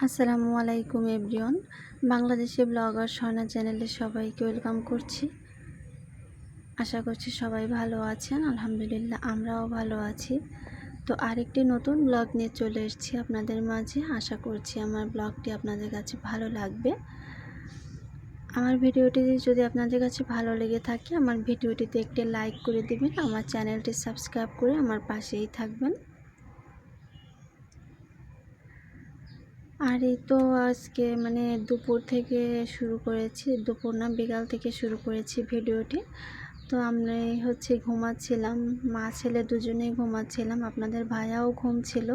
আসসালামু আলাইকুম everyone. Bangladeshi blogger Swarna চ্যানেলে সবাইকে ওয়েলকাম করছি। আশা করছি সবাই ভালো আছেন। আলহামদুলিল্লাহ আমরাও ভালো আছি। তো আরেকটি নতুন ব্লগ নিয়ে চলে এসেছি আপনাদের মাঝে। আশা করছি আমার ব্লগটি আপনাদের কাছে ভালো লাগবে। আমার ভিডিওটি যদি আপনাদের কাছে ভালো লেগে থাকে আমার ভিডিওটিতে একটি লাইক করে দিবেন, আমার চ্যানেলটি সাবস্ক্রাইব করে আমার পাশেই থাকবেন। আর এই তো আজকে দুপুর থেকে শুরু করেছি, দুপুর না বিকাল থেকে শুরু করেছি ভিডিওটি। তো আমরা ঘুমাচ্ছিলাম, মা ছেলে দুজনেই ঘুমাচ্ছিলাম, আপনাদের ভাইয়াও ঘুম ছিল।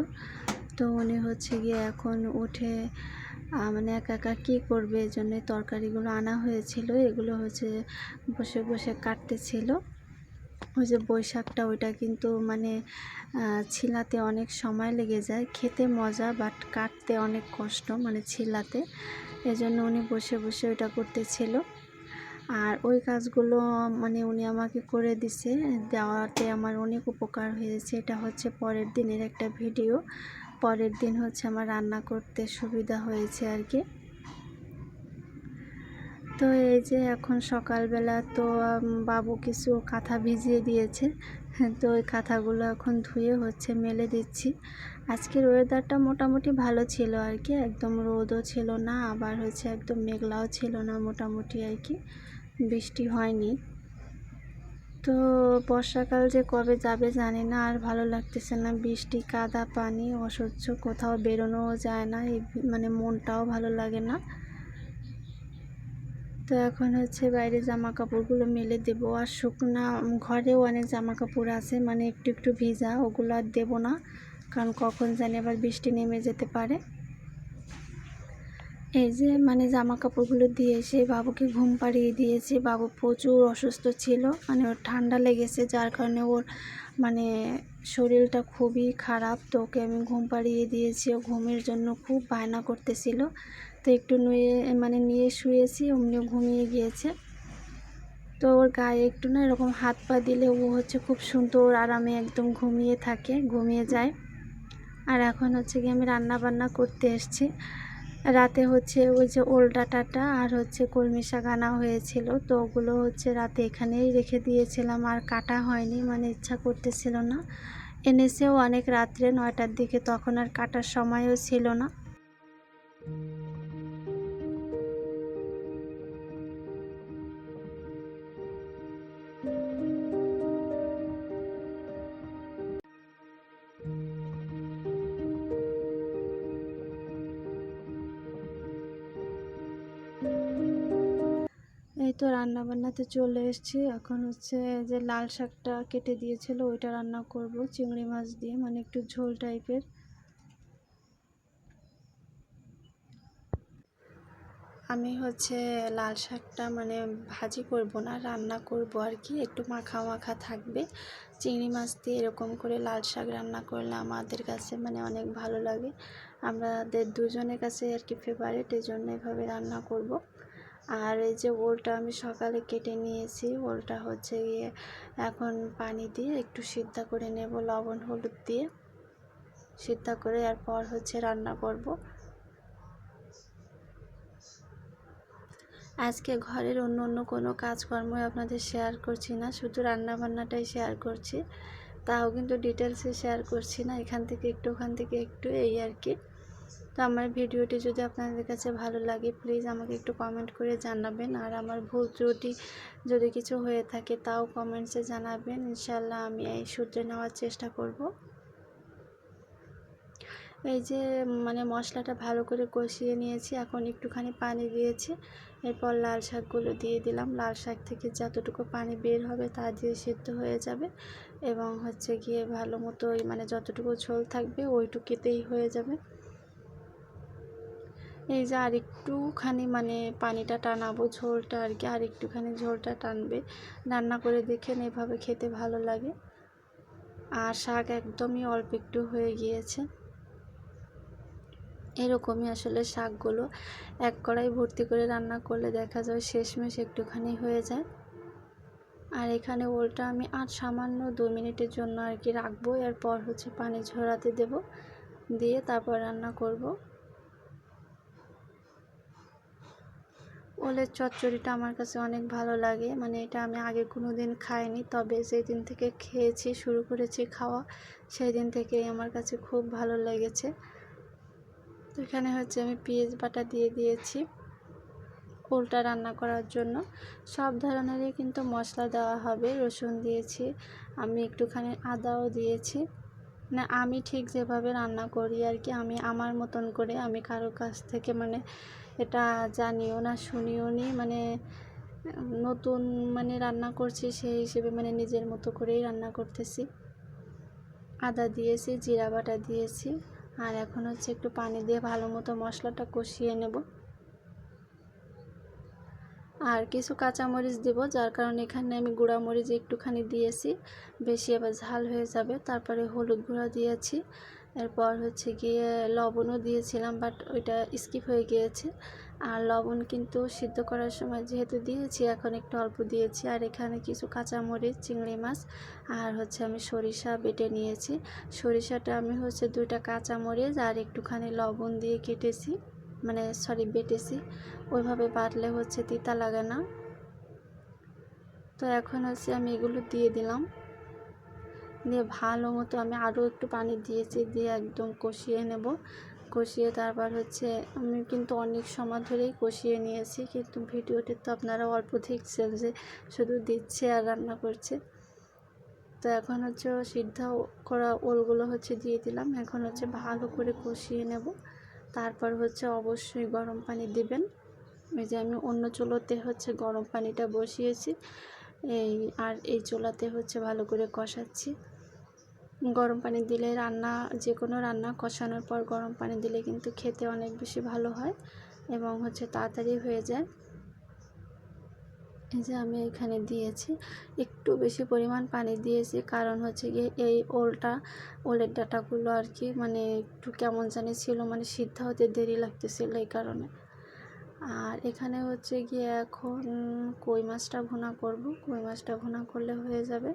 তো উনি গিয়ে এখন উঠে একা একা কী করবে, এই জন্যে তরকারিগুলো আনা হয়েছিল, এগুলো বসে বসে কাটতেছিল। ওই যে বৈশাখটা ওইটা কিন্তু ছিলাতে অনেক সময় লেগে যায়, খেতে মজা বাট কাটতে অনেক কষ্ট ছিলাতে। এজন্য উনি বসে বসে ওইটা করতেছিল। আর ওই কাজগুলো উনি আমাকে করে দিছে, দেওয়াতে আমার অনেক উপকার হয়েছে। এটা পরের দিনের একটা ভিডিও। পরের দিন আমার রান্না করতে সুবিধা হয়েছে আর কি। তো এই যে এখন সকালবেলা তো বাবু কিছু কাঁথা ভিজিয়ে দিয়েছে, তো ওই কাঁথাগুলো এখন ধুয়ে মেলে দিচ্ছি। আজকের ওয়েদারটা মোটামুটি ভালো ছিল আর কি, একদম রোদও ছিল না, আবার একদম মেঘলাও ছিল না, মোটামুটি আর কি, বৃষ্টি হয়নি। তো বর্ষাকাল যে কবে যাবে জানি না, আর ভালো লাগতেছে না, বৃষ্টি কাদা পানি অসহ্য, কোথাও বেরোনোও যায় না, মনটাও ভালো লাগে না। তো এখন বাইরে জামা কাপড়গুলো মেলে দেবো। আর শুকনা ঘরেও অনেক জামা কাপড় আছে, একটু একটু ভিজা, ওগুলো আর দেবো না, কারণ কখন জানি আবার বৃষ্টি নেমে যেতে পারে। এই যে জামা কাপড়গুলো দিয়ে এসে বাবুকে ঘুম পাড়িয়ে দিয়েছি। বাবু প্রচুর অসুস্থ ছিল, ওর ঠান্ডা লেগেছে, যার কারণে ওর শরীরটা খুবই খারাপ। তো ওকে আমি ঘুম পাড়িয়ে দিয়েছি, ও ঘুমের জন্য খুব বায়না করতেছিল। তো একটু নিয়ে শুয়েছি, অমনিও ঘুমিয়ে গিয়েছে। তো ওর গায়ে একটু না এরকম হাত পা দিলে ও খুব সুন্দর আরামে একদম ঘুমিয়ে থাকে, ঘুমিয়ে যায়। আর এখন গিয়ে আমি রান্না বান্না করতে এসেছি। রাতে ওই যে ওল ডাঁটাটা আর কলমি শাক আনা হয়েছিল, তো ওগুলো রাতে এখানেই রেখে দিয়েছিলাম, আর কাটা হয়নি, ইচ্ছা করতেছিল না। এনেছেও অনেক রাত্রে 9টার দিকে, তখন আর কাটার সময়ও ছিল না। এই তো রান্না বান্নাতে চলে এসেছি। এখন যে লাল শাকটা কেটে দিয়েছিল ওইটা রান্না করব চিংড়ি মাছ দিয়ে, একটু ঝোল টাইপের। আমি লাল শাকটা ভাজি করব না, রান্না করব আর কি, একটু মাখা মাখা থাকবে। চিংড়ি মাছ দিয়ে এরকম করে লাল শাক রান্না করলে আমাদের কাছে অনেক ভালো লাগে, আমাদের দুজনের কাছে আর কি ফেভারিট, এই জন্য এভাবে রান্না করব। আর এই যে ওলটা আমি সকালে কেটে নিয়েছি, ওলটা গিয়ে এখন পানি দিয়ে একটু সিদ্ধ করে নেব, লবণ হলুদ দিয়ে সিদ্ধ করে, এরপর রান্না করব। আজকে ঘরের অন্য কোনো কাজকর্ম আপনাদের শেয়ার করছি না, শুধু রান্না বান্নাটাই শেয়ার করছি, তাও কিন্তু ডিটেলসে শেয়ার করছি না, এখান থেকে একটু ওখান থেকে একটু, এই আর কি। তো আমার ভিডিওটি যদি আপনাদের কাছে ভালো লাগে প্লিজ আমাকে একটু কমেন্ট করে জানাবেন, আর আমার ভুল ত্রুটি যদি কিছু হয়ে থাকে তাও কমেন্টসে জানাবেন, ইনশাল্লাহ আমি এই শুধরে নেওয়ার চেষ্টা করব। এই যে মশলাটা ভালো করে কষিয়ে নিয়েছি, এখন একটুখানি পানি দিয়েছি, এরপর লাল শাকগুলো দিয়ে দিলাম। লাল শাক থেকে যতটুকু পানি বের হবে তা দিয়ে সিদ্ধ হয়ে যাবে, এবং গিয়ে ভালো মতো যতটুকু ঝোল থাকবে ওইটুকুতেই হয়ে যাবে। এই যে আর একটুখানি পানিটা টানাবো, ঝোলটা আর কি, আর একটুখানি ঝোলটা টানবে। রান্না করে দেখেন, এভাবে খেতে ভালো লাগে। আর শাক একদমই অল্প একটু হয়ে গিয়েছে, এরকমই আসলে শাকগুলো এক কড়াই ভর্তি করে রান্না করলে দেখা যায় শেষমেশ একটুখানি হয়ে যায়। আর এখানে ওলটা আমি আর সামান্য 2 মিনিটের জন্য আর কি রাখবো, এরপর পানি ঝরাতে দেব, দিয়ে তারপর রান্না করব। ওলের চচ্চড়িটা আমার কাছে অনেক ভালো লাগে, মানে এটা আমি আগে কোনো দিন খাইনি, তবে যেদিন থেকে খেয়েছি, শুরু করেছি খাওয়া, সেই দিন থেকেই আমার কাছে খুব ভালো লেগেছে। তো এখানে হচ্ছে আমি পেঁয়াজ বাটা দিয়ে দিয়েছি ওলটা রান্না করার জন্য। সব ধরনেরই কিন্তু মশলা দেওয়া হবে। রসুন দিয়েছি, আমি একটুখানি আদাও দিয়েছি। না, আমি ঠিক যেভাবে রান্না করি আর কি, আমি আমার মতন করে, আমি কারো কাছ থেকে মানে এটা জানিও না শুনিও নি, মানে নতুন মানে রান্না করছি সেই হিসেবে মানে নিজের মতো করেই রান্না করতেছি। আদা দিয়েছি, জিরা বাটা দিয়েছি, আর এখন হচ্ছে একটু পানি দিয়ে ভালো মতো মশলাটা কষিয়ে নেব। আর কিছু কাঁচামরিচ দেব, যার কারণে এখানে আমি গুঁড়ামরিচ একটুখানি দিয়েছি, বেশি আবার ঝাল হয়ে যাবে। তারপরে হলুদ গুঁড়া দিয়েছি, এরপর হচ্ছে গিয়ে লবণও দিয়েছিলাম, বাট ওইটা স্কিপ হয়ে গিয়েছে। আর লবণ কিন্তু সিদ্ধ করার সময় যেহেতু দিয়েছি, এখন একটু অল্প দিয়েছি। আর এখানে কিছু কাঁচামরিচ, চিংড়ি মাছ আর হচ্ছে আমি সরিষা বেটে নিয়েছি। সরিষাটা আমি হচ্ছে 2টা কাঁচামরিচ আর একটুখানি লবণ দিয়ে কেটেছি, মানে সরি বেটেছি। ওইভাবে বাটলে হচ্ছে তিতা লাগে না। তো এখন হচ্ছে আমি এগুলো দিয়ে দিলাম, দিয়ে ভালো মতো আমি আরও একটু পানি দিয়েছি, দিয়ে একদম কষিয়ে নেব। কষিয়ে তারপর হচ্ছে আমি কিন্তু অনেক সময় ধরেই কষিয়ে নিয়েছি, কিন্তু ভিডিওতে তো আপনারা অল্প দেখছেন যে শুধু দিচ্ছে আর রান্না করছে। তো এখন হচ্ছে সিদ্ধ করা ওলগুলো হচ্ছে দিয়ে দিলাম। এখন হচ্ছে ভালো করে কষিয়ে নেব। তারপর হচ্ছে অবশ্যই গরম পানি দিবেন। এই যে আমি অন্য চুলোতে হচ্ছে গরম পানিটা বসিয়েছি, আর এই চুলাতে হচ্ছে ভালো করে কষাচ্ছি। গরম পানি দিলে যে কোনো রান্না কষানোর পর গরম পানি দিলে কিন্তু খেতে অনেক বেশি ভালো হয় এবং হচ্ছে তাড়াতাড়ি হয়ে যায়। এই যে আমি এখানে দিয়েছি, একটু বেশি পরিমাণ পানি দিয়েছি, কারণ হচ্ছে গিয়ে এই ওলের ডাঁটাগুলো আর কি মানে একটু কেমন জানি ছিল, মানে সিদ্ধ হতে দেরি লাগতেছিল এই কারণে। আর এখানে হচ্ছে গিয়ে এখন কই মাছটা ভুনা করব, কই মাছটা ভুনা করলে হয়ে যাবে।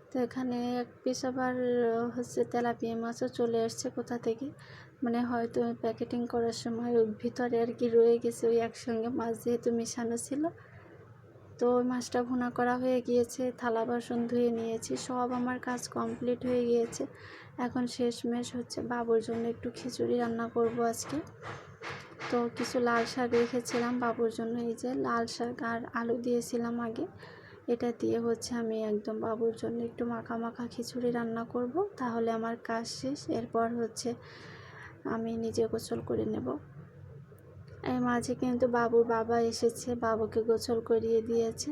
তো এখানে এক পিস আবার হচ্ছে তেলাপিয়া মাছও চলে এসছে কোথা থেকে, মানে হয়তো প্যাকেটিং করার সময় ওর ভিতরে আর কি রয়ে গেছে, ওই একসঙ্গে মাছ যেহেতু মেশানো ছিল। তো ওই মাছটা ভুনা করা হয়ে গিয়েছে, থালা বাসন ধুয়ে নিয়েছি, সব আমার কাজ কমপ্লিট হয়ে গিয়েছে। এখন শেষমেশ হচ্ছে বাবুর জন্য একটু খিচুড়ি রান্না করব আজকে। তো কিছু লাল শাক রেখেছিলাম বাবুর জন্য, এই যে লাল শাক আর আলু দিয়েছিলাম আগে, এটা দিয়ে হচ্ছে আমি একদম বাবুর জন্য একটু মাখা মাখা খিচুড়ি রান্না করব, তাহলে আমার কাজ শেষ। এরপর হচ্ছে আমি নিজে গোসল করে নেব। এর মাঝে কিন্তু বাবুর বাবা এসেছে, বাবুকে গোসল করিয়ে দিয়েছে।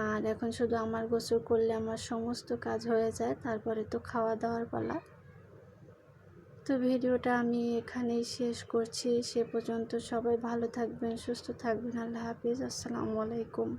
আর এখন শুধু আমার গোসল করলে আমার সমস্ত কাজ হয়ে যায়, তারপরে তো খাওয়া দাওয়ার পালা। তো ভিডিওটা আমি এখানেই শেষ করছি। সে পর্যন্ত সবাই ভালো থাকবেন, সুস্থ থাকবেন। আল্লাহ হাফিজ, আসসালামু আলাইকুম।